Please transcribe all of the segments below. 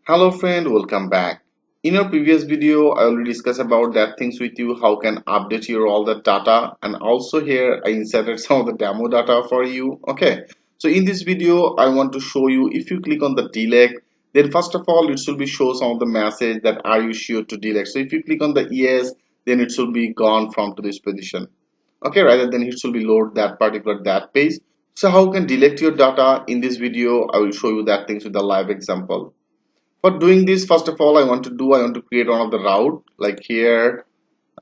Hello friend, welcome back. In our previous video, I already discussed about that things with you, how can update your all the data, and also here I inserted some of the demo data for you. Okay, so in this video, I want to show you if you click on the delete, then first of all, it should be show some of the message that are you sure to delete. So if you click on the yes, then it should be gone from to this position. Okay, rather than it should be load that particular that page. So how you can delete your data in this video, I will show you that things with a live example. For doing this, first of all, I want to create one of the route like here.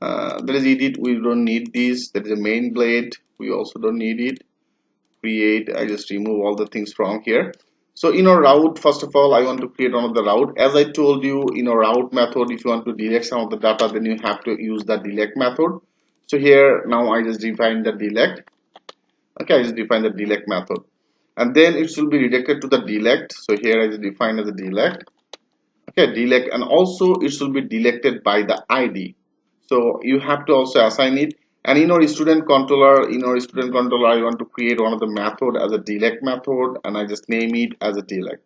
There is edit, we don't need this. There is a main blade, we also don't need it. Create, I just remove all the things from here. So in our route, first of all, I want to create one of the route. As I told you, in our route method, if you want to delete some of the data, then you have to use the delete method. So here now I just define the delete. Okay, I just define the delete method, and then it should be redirected to the delete. So here I just define as a delete. Okay, delete, and also it should be deleted by the id, so you have to also assign it. And in our student controller I want to create one of the method as a delete method, and I just name it as a delete.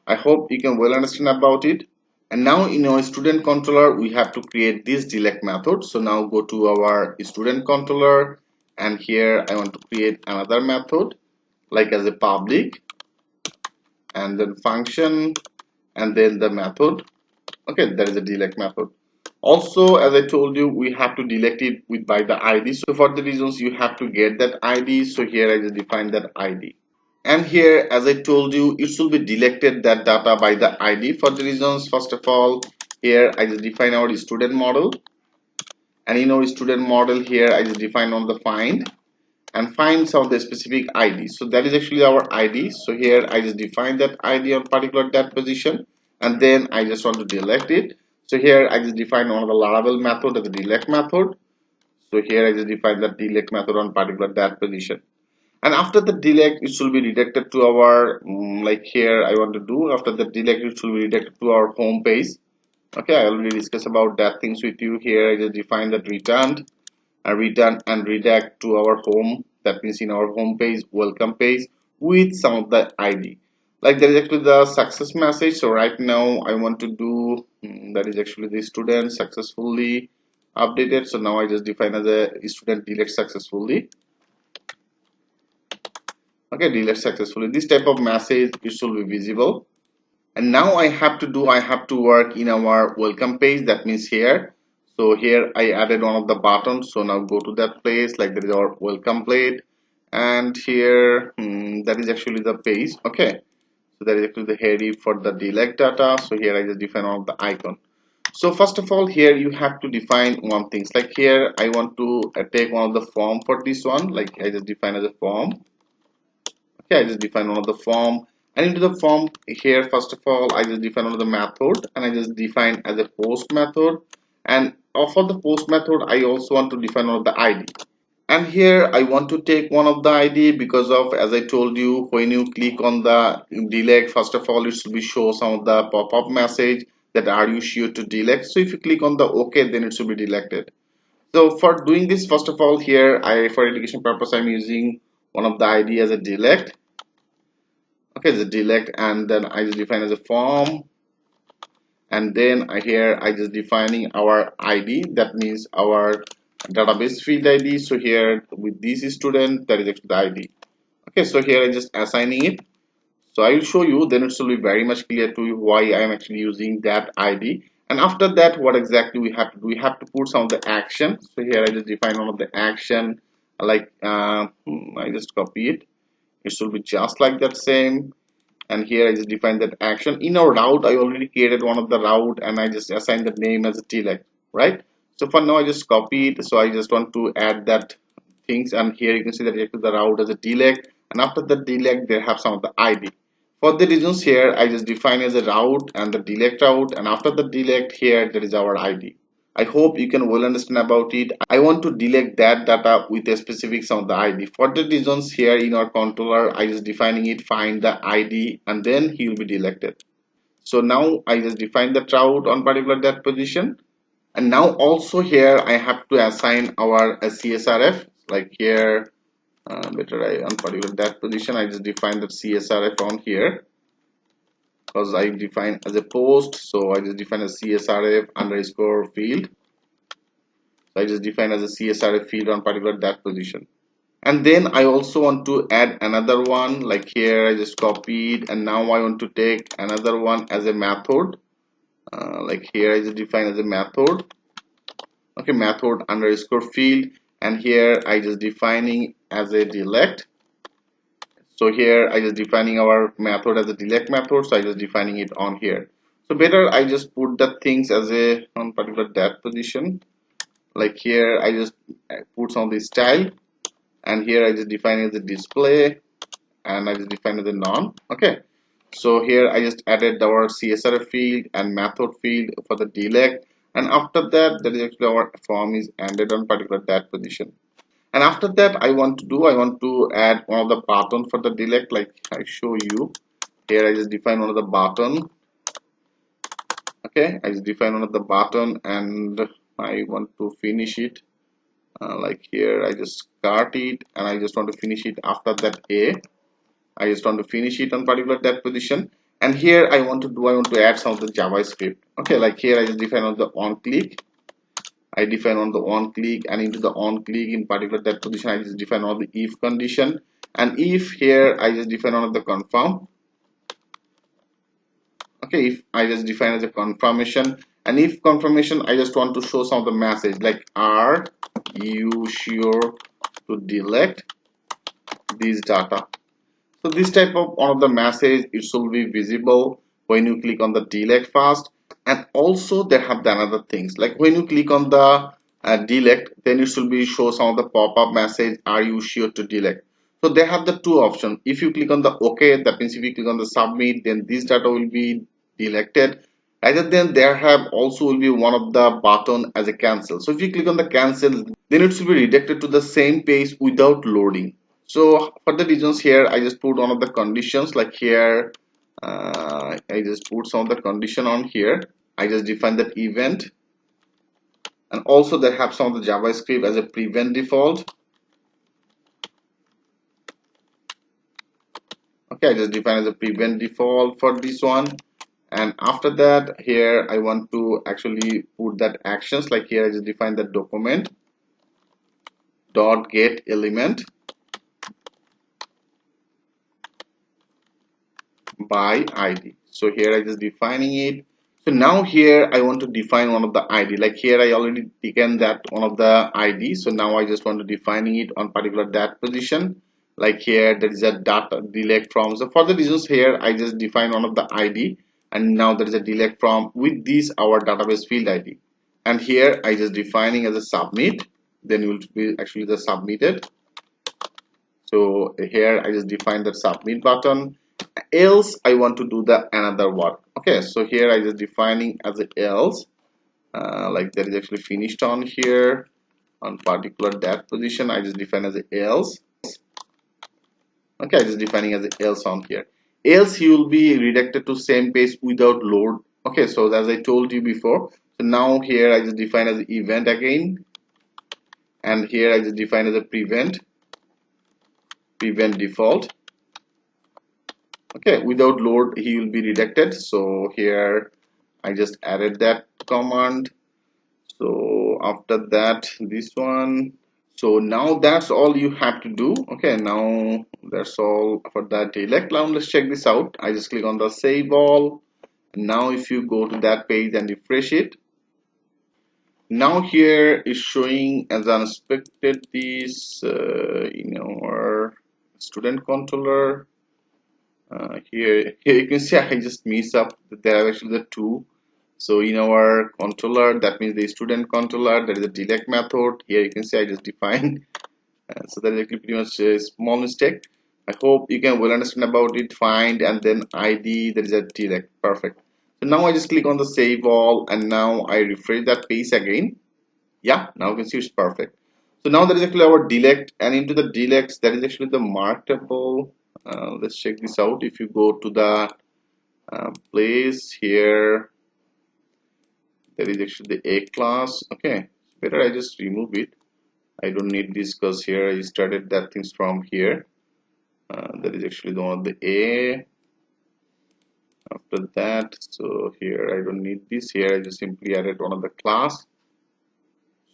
I hope you can well understand about it. And now in our student controller we have to create this delete method. So now go to our student controller, and here I want to create another method like as a public, and then function, and then the method. Okay, that is a delete method. Also, as I told you, we have to delete it with by the id. So for the reasons you have to get that id, so here I just define that id. And here, as I told you, it should be deleted that data by the id. For the reasons, first of all, here I just define our student model, and in our student model here I just define on the find, and find some of the specific id. So that is actually our id. So here I just define that id on particular that position, and then I just want to delete it. So here I just define one of the Laravel method as a delete method. So here I just define the delete method on particular that position, and after the delete it should be redirected to our like here I want to do, after the delete it should be redirected to our home page. Okay, I already discussed about that things with you. Here I just define that returned, return and redirect to our home, that means in our home page, welcome page, with some of the id. Like that is actually the success message. So right now I want to do that is actually the student successfully updated. So now I just define as a student delete successfully. Okay, delete successfully, this type of message it should be visible. And now I have to work in our welcome page, that means here. So here I added one of the buttons, so now go to that place, like there is our welcome plate, and here that is actually the page. Okay, so that is actually the header for the delete data. So here I just define one of the icon. So first of all, here you have to define one things, like here I want to take one of the form for this one, like I just define as a form. Okay, I just define one of the form, and into the form here first of all I just define one of the method, and I just define as a post method. And for the post method I also want to define one of the id, and here I want to take one of the id because of, as I told you, when you click on the delete, first of all it should be show some of the pop-up message that are you sure to delete. So if you click on the ok, then it should be deleted. So for doing this, first of all, here I, for education purpose, I'm using one of the id as a delete. Okay, the delete, and then I just define as a form, and then here I just defining our id, that means our database field id. So here with this student, that is actually the id. Okay, so here I just assigning it. So I will show you, then it will be very much clear to you why I am actually using that id. And after that, what exactly we have to do, we have to put some of the action. So here I just define one of the action, like I just copy it, it should be just like that same. And here I just define that action. In our route I already created one of the route, and I just assigned the name as a delete, right? So for now I just copy it, so I just want to add that things, and here you can see that I the route as a delete, and after the delete they have some of the id. For the reasons here I just define as a route and the delete route, and after the delete here there is our id. I hope you can well understand about it. I want to delete that data with a specific some of the ID. For the reasons here in our controller, I just defining it, find the ID, and then he will be deleted. So now I just define the route on particular that position. And now also here I have to assign our CSRF, like here, better I on particular that position, I just define the CSRF on here. because I define as a post, so I just define a CSRF underscore field. So I just define as a CSRF field on particular that position. And then I also want to add another one, like here I just copied, and now I want to take another one as a method. Like here I just define as a method. Okay, method underscore field, and here I just defining as a delete. So here I just defining our method as a delete method, so I just defining it on here. So better I just put the things as a on particular that position. Like here I just put some of the style, and here I just define as a display, and I just define as a none. Okay, so here I just added our CSRF field and method field for the delete, and after that is actually our form is ended on particular that position. And after that I want to add one of the button for the delete, like I show you here. I just define one of the button. Okay, I just define one of the button, and I want to finish it. Like here I just cut it, and I just want to finish it after that I just want to finish it on particular that position. And here I want to add some of the JavaScript. Okay, like here I just define on the on click. I define on the on click, and into the on click in particular that position I just define on the if condition, and if here I just define on the confirm. Okay, if I just define as a confirmation, and if confirmation I just want to show some of the message like are you sure to delete this data. So this type of one of the message, it should be visible when you click on the delete first. And also they have the another things, like when you click on the delete, then it should be show some of the pop-up message, are you sure to delete. So they have the two options. If you click on the OK, that means if you click on the submit, then this data will be deleted. Rather than there have also will be one of the button as a cancel. So if you click on the cancel, then it should be redirected to the same page without loading. So for the reasons here I just put one of the conditions, like here I just put some of the condition on here. I just define that event, and also they have some of the JavaScript as a prevent default. Okay, I just define as a prevent default for this one. And after that here I want to actually put that actions, like here I just define the document dot get element by ID. So here I just defining it. So now here I want to define one of the ID, like here I already taken that one of the ID. So now I just want to defining it on particular that position, like here there is a data delete from. So for the reasons here I just define one of the ID, and now there is a delete from with this our database field ID. And here I just defining as a submit, then you will be actually the submitted. So here I just define the submit button, else I want to do the another work. Okay, so here I just defining as a else, like that is actually finished on here on particular that position. I just define as a else. Okay, I just defining as a else on here. Else you will be redirected to same page without load. Okay, so as I told you before, so now here I just define as an event again, and here I just define as a prevent default. Okay, without load he will be redirected. So here I just added that command. So after that this one, so now that's all you have to do. Okay, now that's all for that delete. Now let's check this out. I just click on the save all. Now if you go to that page and refresh it, now here is showing as unexpected this in our student controller. Here you can see I just mix up. There are actually the two. So in our controller, that means the student controller, there is a delete method. Here you can see I just define. So that is actually pretty much a small mistake. I hope you can well understand about it. Find and then ID, there is a delete. Perfect. So now I just click on the save all, and now I refresh that page again. Yeah, now you can see it's perfect. So now that is actually our delete, and into the deletes that is actually the marketable. Let's check this out. If you go to the place here, there is actually the a class. Okay, better I just remove it. I don't need this because here I started that things from here. That is actually the one of the a. After that, so here I don't need this. Here I just simply added one of the class.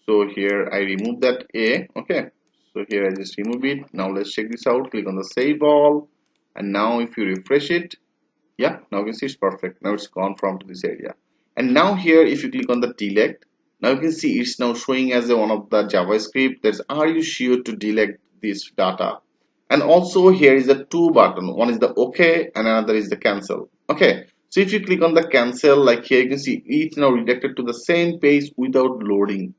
So here I remove that A. Okay, so here I just remove it. Now let's check this out. Click on the save all, and now if you refresh it, yeah, now you can see it's perfect. Now it's gone from to this area. And now here if you click on the delete, now you can see it's now showing as one of the JavaScript that's are you sure to delete this data. And also here is the two button, one is the OK and another is the cancel. Okay, so if you click on the cancel, like here you can see it's now redirected to the same page without loading.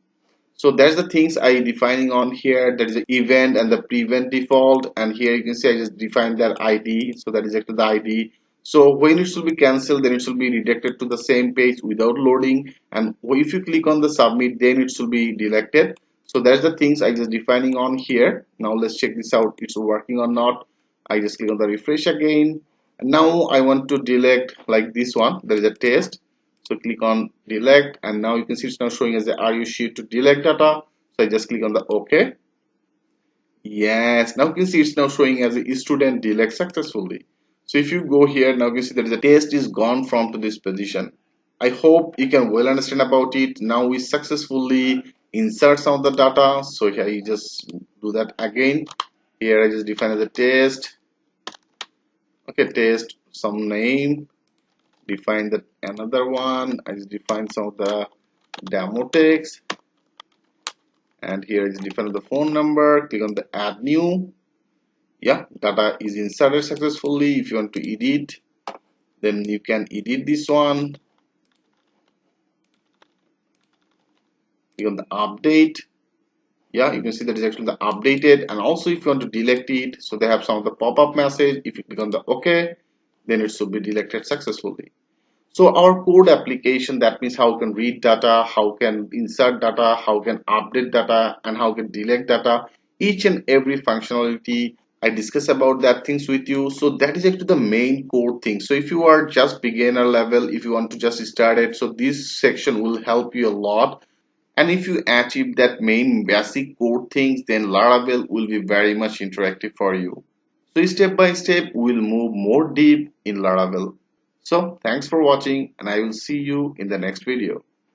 So that's the things I defining on here. That is the event and the prevent default, and here you can see I just defined that ID, so that is actually the ID. So when it should be cancelled, then it should be redirected to the same page without loading, and if you click on the submit, then it should be deleted. So that's the things I just defining on here. Now let's check this out, it's working or not. I just click on the refresh again, and now I want to delete like this one, there is a test. So click on delete, and now you can see it's now showing as the are you sure to delete data. So I just click on the OK. Yes, now you can see it's now showing as a student delete successfully. So if you go here, now you can see that the test is gone from to this position. I hope you can well understand about it. Now we successfully insert some of the data. So here you just do that again. Here I just define as a test. Okay, test some name, define that another one. I just define some of the demo text, and here is define the phone number. Click on the add new. Yeah, data is inserted successfully. If you want to edit, then you can edit this one. Click on the update. Yeah, you can see that is actually the updated. And also if you want to delete it, so they have some of the pop-up message. If you click on the OK, then it should be deleted successfully. So our code application, that means how can read data, how can insert data, how can update data, and how can delete data. Each and every functionality I discuss about that things with you. So that is actually the main core thing. So if you are just beginner level, if you want to just start it, so this section will help you a lot. And if you achieve that main basic core things, then Laravel will be very much interactive for you. So step by step, we'll move more deep in Laravel. So thanks for watching, and I will see you in the next video.